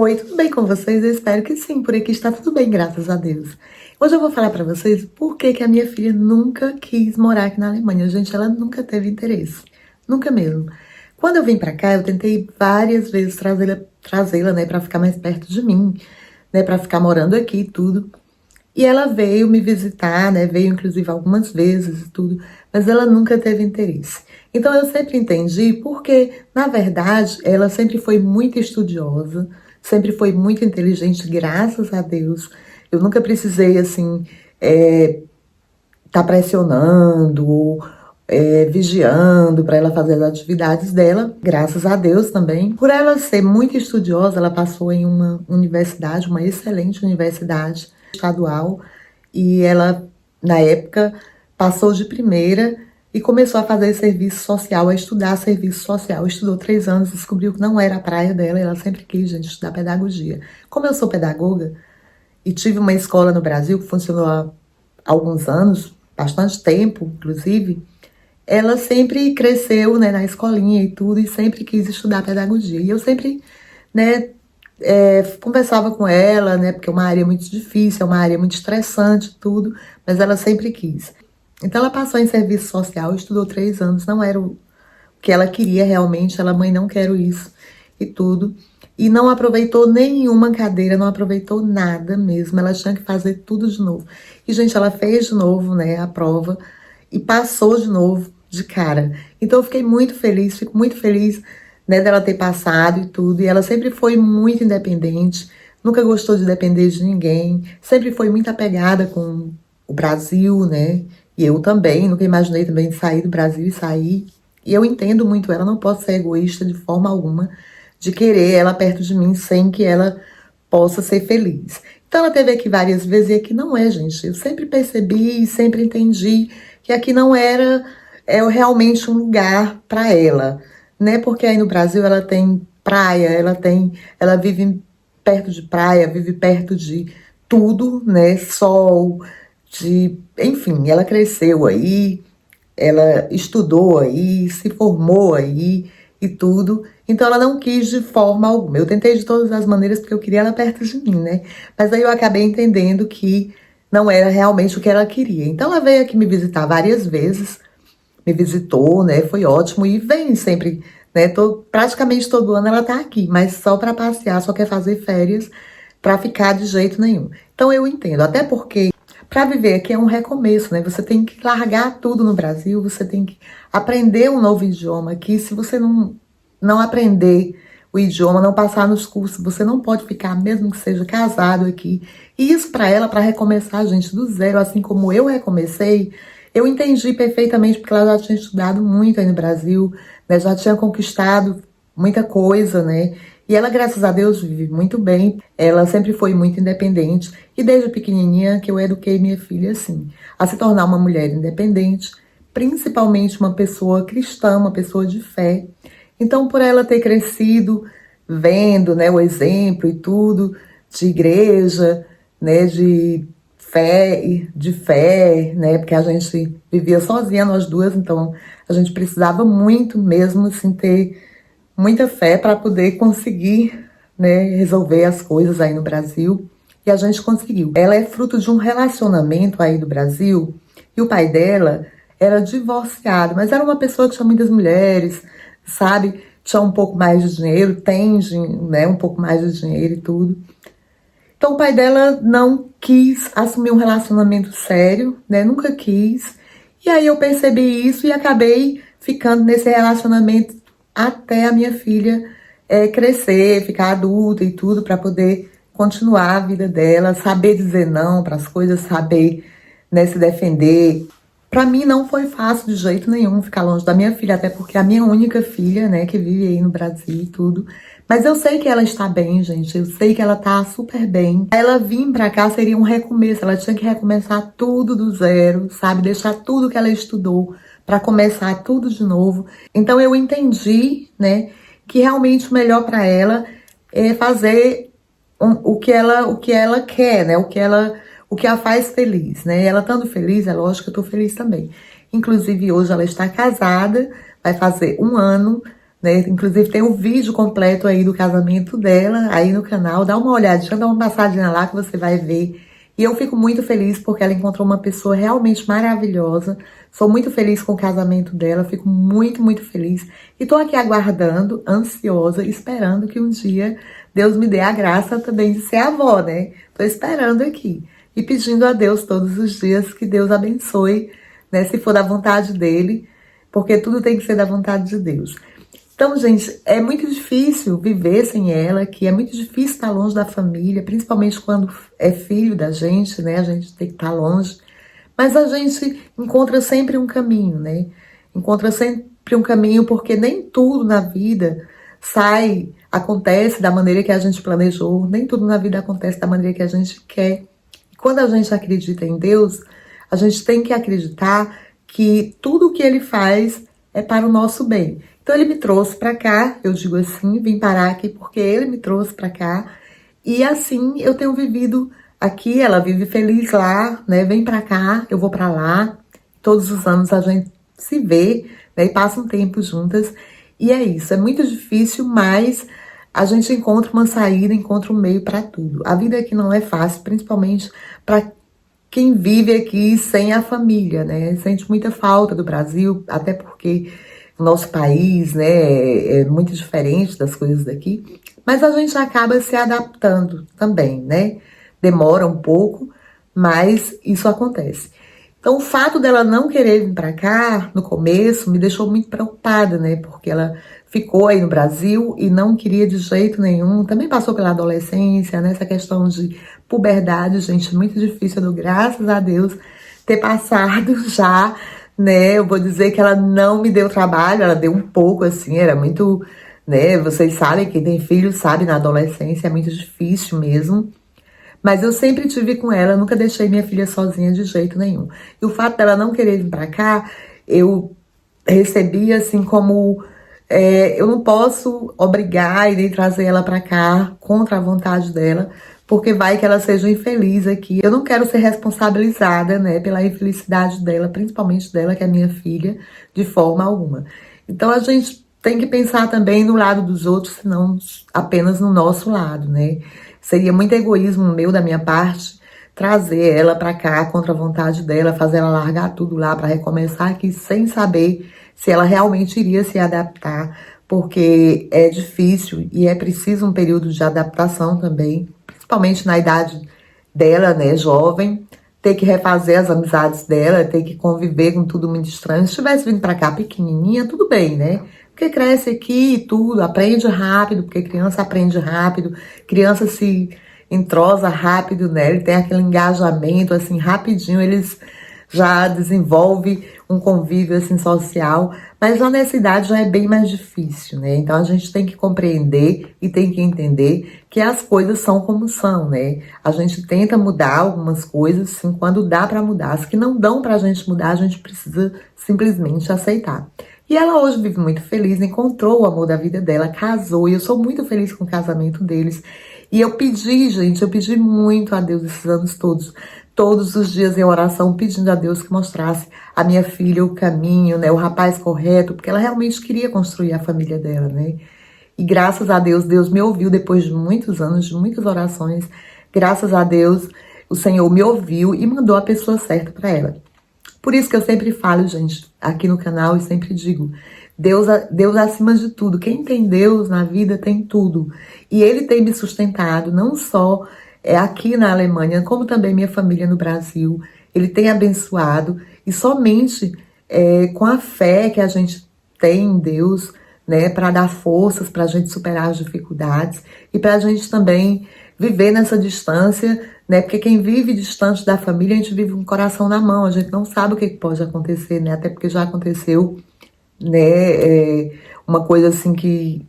Oi, tudo bem com vocês? Eu espero que sim, por aqui está tudo bem, graças a Deus. Hoje eu vou falar pra vocês por que que a minha filha nunca quis morar aqui na Alemanha. Gente, ela nunca teve interesse, nunca mesmo. Quando eu vim pra cá, eu tentei várias vezes trazê-la, né, pra ficar mais perto de mim, né, pra ficar morando aqui e tudo. E ela veio me visitar, né? Veio inclusive algumas vezes e tudo, mas ela nunca teve interesse. Então eu sempre entendi porque, na verdade, ela sempre foi muito estudiosa, sempre foi muito inteligente, graças a Deus. Eu nunca precisei, assim, tá pressionando ou vigiando para ela fazer as atividades dela, graças a Deus também. Por ela ser muito estudiosa, ela passou em uma universidade, uma excelente universidade estadual, e ela, na época, passou de primeira e começou a fazer serviço social, a estudar serviço social. Estudou 3 anos, descobriu que não era a praia dela, e ela sempre quis, gente, estudar pedagogia. Como eu sou pedagoga e tive uma escola no Brasil que funcionou há alguns anos, bastante tempo, inclusive, ela sempre cresceu, né, na escolinha e tudo, e sempre quis estudar pedagogia. E eu sempre, né, conversava com ela, né, porque é uma área muito difícil, é uma área muito estressante, tudo, mas ela sempre quis. Então ela passou em serviço social, estudou 3 anos, não era o que ela queria realmente, ela, mãe, não quero isso e tudo. E não aproveitou nenhuma cadeira, não aproveitou nada mesmo, ela tinha que fazer tudo de novo. E, gente, ela fez de novo, né, a prova e passou de novo de cara. Então eu fiquei muito feliz, fico muito feliz, né, dela ter passado e tudo. E ela sempre foi muito independente, nunca gostou de depender de ninguém, sempre foi muito apegada com o Brasil, né? E eu também, nunca imaginei também sair do Brasil e sair. E eu entendo muito ela, não posso ser egoísta de forma alguma, de querer ela perto de mim sem que ela possa ser feliz. Então ela teve aqui várias vezes e aqui não é, gente. Eu sempre percebi e sempre entendi que aqui não era realmente um lugar para ela, né? Porque aí no Brasil ela tem praia, ela vive perto de praia, vive perto de tudo, né? Sol, enfim, ela cresceu aí, ela estudou aí, se formou aí e tudo. Então ela não quis de forma alguma. Eu tentei de todas as maneiras porque eu queria ela perto de mim, né? Mas aí eu acabei entendendo que não era realmente o que ela queria. Então ela veio aqui me visitar várias vezes, me visitou, né? Foi ótimo e vem sempre, né? Praticamente todo ano ela tá aqui, mas só para passear, só quer fazer férias para ficar de jeito nenhum. Então eu entendo, até porque para viver aqui é um recomeço, né? Você tem que largar tudo no Brasil, você tem que aprender um novo idioma aqui. Se você não aprender o idioma, não passar nos cursos, você não pode ficar, mesmo que seja casado aqui. E isso para ela, para recomeçar, gente, do zero, assim como eu recomecei, eu entendi perfeitamente, porque ela já tinha estudado muito aí no Brasil, né? Já tinha conquistado muita coisa, né? E ela, graças a Deus, vive muito bem. Ela sempre foi muito independente. E desde pequenininha que eu eduquei minha filha assim, a se tornar uma mulher independente, principalmente uma pessoa cristã, uma pessoa de fé. Então, por ela ter crescido vendo, né, o exemplo e tudo de igreja, né, de fé, né, porque a gente vivia sozinha, nós duas, então a gente precisava muito mesmo, assim, ter muita fé para poder conseguir, né, resolver as coisas aí no Brasil. E a gente conseguiu. Ela é fruto de um relacionamento aí do Brasil, e o pai dela era divorciado, mas era uma pessoa que tinha muitas mulheres, sabe? Tinha um pouco mais de dinheiro, né, um pouco mais de dinheiro e tudo. Então o pai dela não quis assumir um relacionamento sério, né? Nunca quis. E aí eu percebi isso e acabei ficando nesse relacionamento até a minha filha crescer, ficar adulta e tudo, para poder continuar a vida dela, saber dizer não para as coisas, saber, né, se defender. Para mim não foi fácil de jeito nenhum ficar longe da minha filha, até porque é a minha única filha, né, que vive aí no Brasil e tudo. Mas eu sei que ela está bem, gente. Eu sei que ela tá super bem. Ela vir pra cá seria um recomeço. Ela tinha que recomeçar tudo do zero, sabe? Deixar tudo que ela estudou para começar tudo de novo. Então eu entendi, né, que realmente o melhor para ela é fazer o que ela quer, né? O que a faz feliz, né? Ela estando feliz, é lógico que eu tô feliz também. Inclusive hoje ela está casada, vai fazer um ano, né? Inclusive tem um vídeo completo aí do casamento dela aí no canal. Dá uma olhadinha, dá uma passadinha lá que você vai ver. E eu fico muito feliz porque ela encontrou uma pessoa realmente maravilhosa. Sou muito feliz com o casamento dela, fico muito, muito feliz. E tô aqui aguardando, ansiosa, esperando que um dia Deus me dê a graça também de ser avó, né? Tô esperando aqui. E pedindo a Deus todos os dias que Deus abençoe, né? Se for da vontade dele, porque tudo tem que ser da vontade de Deus. Então, gente, é muito difícil viver sem ela, que é muito difícil estar longe da família, principalmente quando é filho da gente, né? A gente tem que estar longe. Mas a gente encontra sempre um caminho, né? Encontra sempre um caminho, porque nem tudo na vida acontece da maneira que a gente planejou, nem tudo na vida acontece da maneira que a gente quer. E quando a gente acredita em Deus, a gente tem que acreditar que tudo o que ele faz é para o nosso bem. Então ele me trouxe para cá, eu digo assim, vim parar aqui porque ele me trouxe para cá. E assim eu tenho vivido aqui, ela vive feliz lá, né? Vem para cá, eu vou para lá. Todos os anos a gente se vê, né? E passa um tempo juntas. E é isso, é muito difícil, mas a gente encontra uma saída, encontra um meio para tudo. A vida aqui não é fácil, principalmente para quem vive aqui sem a família, né? Sente muita falta do Brasil, até porque o nosso país, né, é muito diferente das coisas daqui, mas a gente acaba se adaptando também, né? Demora um pouco, mas isso acontece. Então, o fato dela não querer vir para cá, no começo, me deixou muito preocupada, né? Porque ela ficou aí no Brasil e não queria de jeito nenhum. Também passou pela adolescência, né? Essa questão de puberdade, gente, muito difícil. Eu dou graças a Deus ter passado já, né? Eu vou dizer que ela não me deu trabalho, ela deu um pouco, assim, era muito, né? Vocês sabem, quem tem filho sabe, na adolescência é muito difícil mesmo. Mas eu sempre tive com ela, nunca deixei minha filha sozinha de jeito nenhum. E o fato dela não querer vir pra cá, eu recebi assim como eu não posso obrigar e nem trazer ela pra cá contra a vontade dela, porque vai que ela seja infeliz aqui. Eu não quero ser responsabilizada, né, pela infelicidade dela, principalmente dela, que é minha filha, de forma alguma. Então a gente tem que pensar também no lado dos outros, senão apenas no nosso lado, né? Seria muito egoísmo meu, da minha parte, trazer ela para cá contra a vontade dela, fazer ela largar tudo lá para recomeçar aqui sem saber se ela realmente iria se adaptar, porque é difícil e é preciso um período de adaptação também, principalmente na idade dela, né, jovem, ter que refazer as amizades dela, ter que conviver com tudo muito estranho. Se tivesse vindo para cá pequenininha, tudo bem, né? Porque cresce aqui e tudo, aprende rápido, porque criança aprende rápido, criança se entrosa rápido, né? Ele tem aquele engajamento, assim, rapidinho, eles já desenvolvem um convívio, assim, social. Mas lá nessa idade já é bem mais difícil, né? Então a gente tem que compreender e tem que entender que as coisas são como são, né? A gente tenta mudar algumas coisas, assim, quando dá para mudar. As que não dão pra gente mudar, a gente precisa simplesmente aceitar. E ela hoje vive muito feliz, encontrou o amor da vida dela, casou, e eu sou muito feliz com o casamento deles. E eu pedi, gente, eu pedi muito a Deus esses anos todos os dias em oração, pedindo a Deus que mostrasse a minha filha o caminho, né, o rapaz correto, porque ela realmente queria construir a família dela, né? E graças a Deus, Deus me ouviu depois de muitos anos, de muitas orações. Graças a Deus, o Senhor me ouviu e mandou a pessoa certa para ela. Por isso que eu sempre falo, gente, aqui no canal e sempre digo, Deus acima de tudo. Quem tem Deus na vida tem tudo. E Ele tem me sustentado, não só aqui na Alemanha, como também minha família no Brasil. Ele tem abençoado e somente com a fé que a gente tem em Deus, né, para dar forças para a gente superar as dificuldades e para a gente também viver nessa distância, né? Porque quem vive distante da família, a gente vive com o coração na mão, a gente não sabe o que pode acontecer, né? Até porque já aconteceu, né? Uma coisa assim que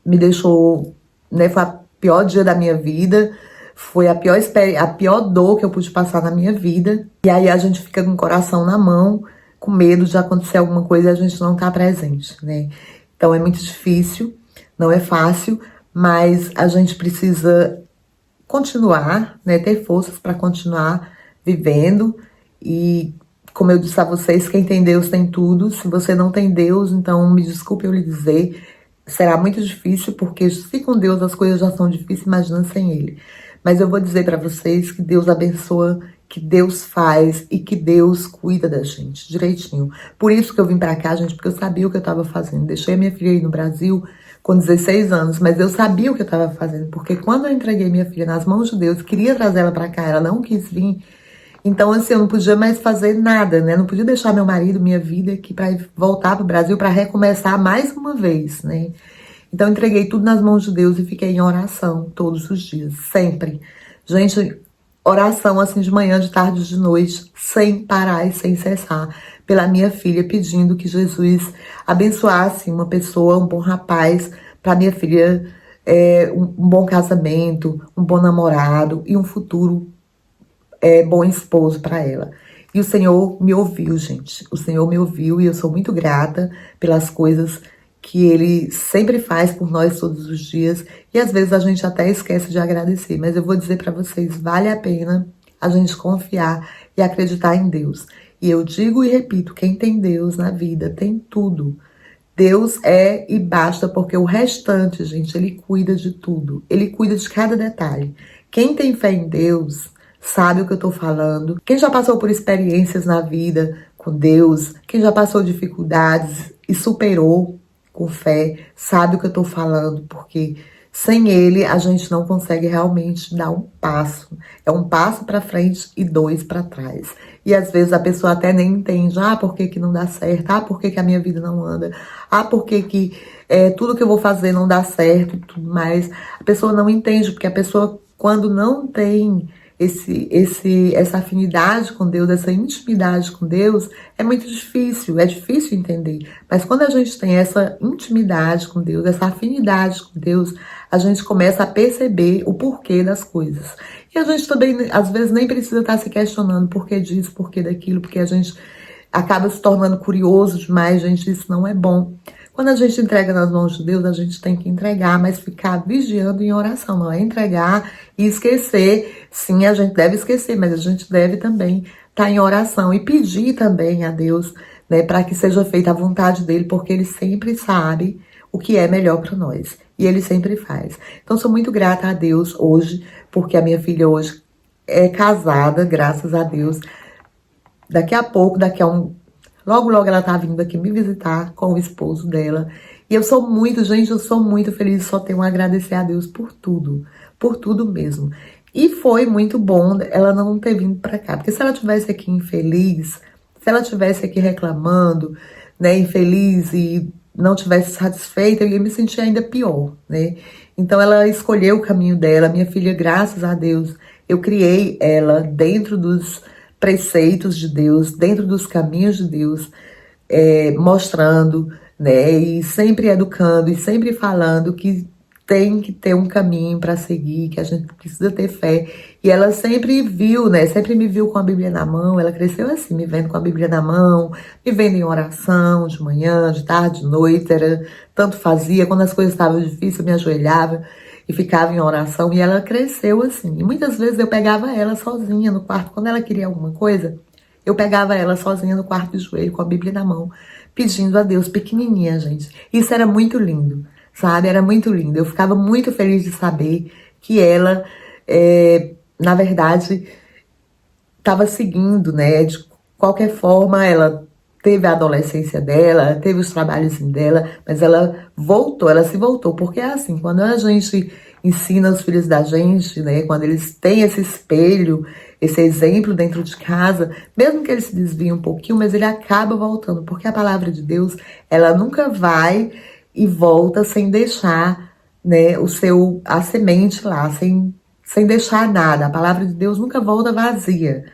me deixou, né? Foi a pior dia da minha vida, foi a pior dor que eu pude passar na minha vida. E aí a gente fica com o coração na mão, com medo de acontecer alguma coisa e a gente não tá presente, né? Então é muito difícil, não é fácil, mas a gente precisa continuar, né, ter forças para continuar vivendo e como eu disse a vocês, quem tem Deus tem tudo. Se você não tem Deus, então me desculpe eu lhe dizer, será muito difícil, porque se com Deus as coisas já são difíceis, imagina sem Ele. Mas eu vou dizer para vocês que Deus abençoa, que Deus faz e que Deus cuida da gente direitinho. Por isso que eu vim para cá, gente, porque eu sabia o que eu estava fazendo. Deixei a minha filha aí no Brasil com 16 anos, mas eu sabia o que eu estava fazendo, porque quando eu entreguei minha filha nas mãos de Deus, queria trazer ela para cá, ela não quis vir. Então, assim, eu não podia mais fazer nada, né? Não podia deixar meu marido, minha vida aqui para voltar para o Brasil para recomeçar mais uma vez, né? Então, eu entreguei tudo nas mãos de Deus e fiquei em oração todos os dias, sempre. Gente, oração assim de manhã, de tarde, de noite, sem parar e sem cessar, pela minha filha, pedindo que Jesus abençoasse uma pessoa, um bom rapaz, para minha filha, um bom casamento, um bom namorado e um futuro bom esposo para ela. E o Senhor me ouviu, gente. O Senhor me ouviu e eu sou muito grata pelas coisas que Ele sempre faz por nós todos os dias. E às vezes a gente até esquece de agradecer. Mas eu vou dizer para vocês, vale a pena a gente confiar e acreditar em Deus. E eu digo e repito, quem tem Deus na vida tem tudo. Deus é e basta, porque o restante, gente, Ele cuida de tudo. Ele cuida de cada detalhe. Quem tem fé em Deus sabe o que eu tô falando. Quem já passou por experiências na vida com Deus, quem já passou dificuldades e superou com fé, sabe o que eu tô falando, porque sem Ele a gente não consegue realmente dar um passo. É um passo para frente e dois para trás. E às vezes a pessoa até nem entende, por que que não dá certo? Por que que a minha vida não anda? Por que que tudo que eu vou fazer não dá certo e tudo mais. A pessoa não entende, porque a pessoa, quando não tem essa afinidade com Deus, essa intimidade com Deus, é muito difícil, é difícil entender. Mas quando a gente tem essa intimidade com Deus, essa afinidade com Deus, a gente começa a perceber o porquê das coisas. E a gente também, às vezes, nem precisa estar se questionando por que disso, por que daquilo, porque a gente acaba se tornando curioso demais, gente, isso não é bom. Quando a gente entrega nas mãos de Deus, a gente tem que entregar, mas ficar vigiando em oração, não é entregar e esquecer. Sim, a gente deve esquecer, mas a gente deve também estar em oração e pedir também a Deus, né, para que seja feita a vontade dele, porque ele sempre sabe o que é melhor para nós. E ele sempre faz. Então, sou muito grata a Deus hoje, porque a minha filha hoje é casada, graças a Deus. Daqui a pouco, logo ela tá vindo aqui me visitar com o esposo dela. E eu sou muito, gente, eu sou muito feliz, só tenho a agradecer a Deus por tudo mesmo. E foi muito bom ela não ter vindo pra cá, porque se ela tivesse aqui infeliz, se ela tivesse aqui reclamando, né, infeliz e não tivesse satisfeita, eu ia me sentir ainda pior, né? Então ela escolheu o caminho dela, minha filha, graças a Deus, eu criei ela dentro dos preceitos de Deus, dentro dos caminhos de Deus, mostrando, né, e sempre educando e sempre falando que tem que ter um caminho para seguir, que a gente precisa ter fé. E ela sempre viu, né, sempre me viu com a Bíblia na mão, ela cresceu assim, me vendo com a Bíblia na mão, me vendo em oração, de manhã, de tarde, de noite, tanto fazia, quando as coisas estavam difíceis, eu me ajoelhava e ficava em oração, e ela cresceu assim. E muitas vezes eu pegava ela sozinha no quarto, quando ela queria alguma coisa, eu pegava ela sozinha no quarto de joelho, com a Bíblia na mão, pedindo a Deus, pequenininha, gente. Isso era muito lindo, sabe? Era muito lindo. Eu ficava muito feliz de saber que ela, na verdade, estava seguindo, né? De qualquer forma, ela teve a adolescência dela, teve os trabalhos dela, mas ela voltou, ela se voltou, porque é assim, quando a gente ensina os filhos da gente, né, quando eles têm esse espelho, esse exemplo dentro de casa, mesmo que eles se desviem um pouquinho, mas ele acaba voltando, porque a palavra de Deus, ela nunca vai e volta sem deixar, né, a semente lá, sem deixar nada. A palavra de Deus nunca volta vazia.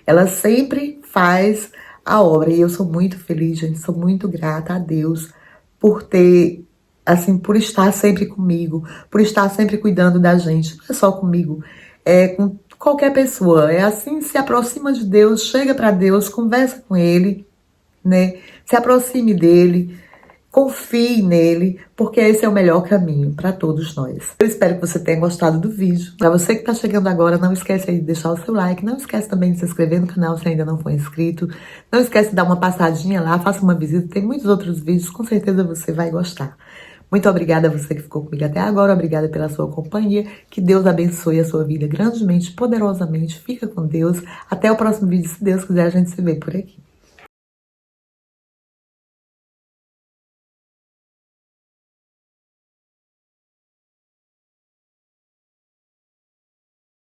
Ela sempre faz a obra. E eu sou muito feliz, gente. Sou muito grata a Deus por ter, assim, por estar sempre comigo, por estar sempre cuidando da gente. Não é só comigo, é com qualquer pessoa. É assim, se aproxima de Deus, chega para Deus, conversa com Ele, né? Se aproxime dele, Confie nele, porque esse é o melhor caminho para todos nós. Eu espero que você tenha gostado do vídeo. Para você que está chegando agora, não esquece aí de deixar o seu like. Não esquece também de se inscrever no canal se ainda não for inscrito. Não esquece de dar uma passadinha lá, faça uma visita. Tem muitos outros vídeos, com certeza você vai gostar. Muito obrigada a você que ficou comigo até agora. Obrigada pela sua companhia. Que Deus abençoe a sua vida grandemente, poderosamente. Fica com Deus. Até o próximo vídeo. Se Deus quiser, a gente se vê por aqui.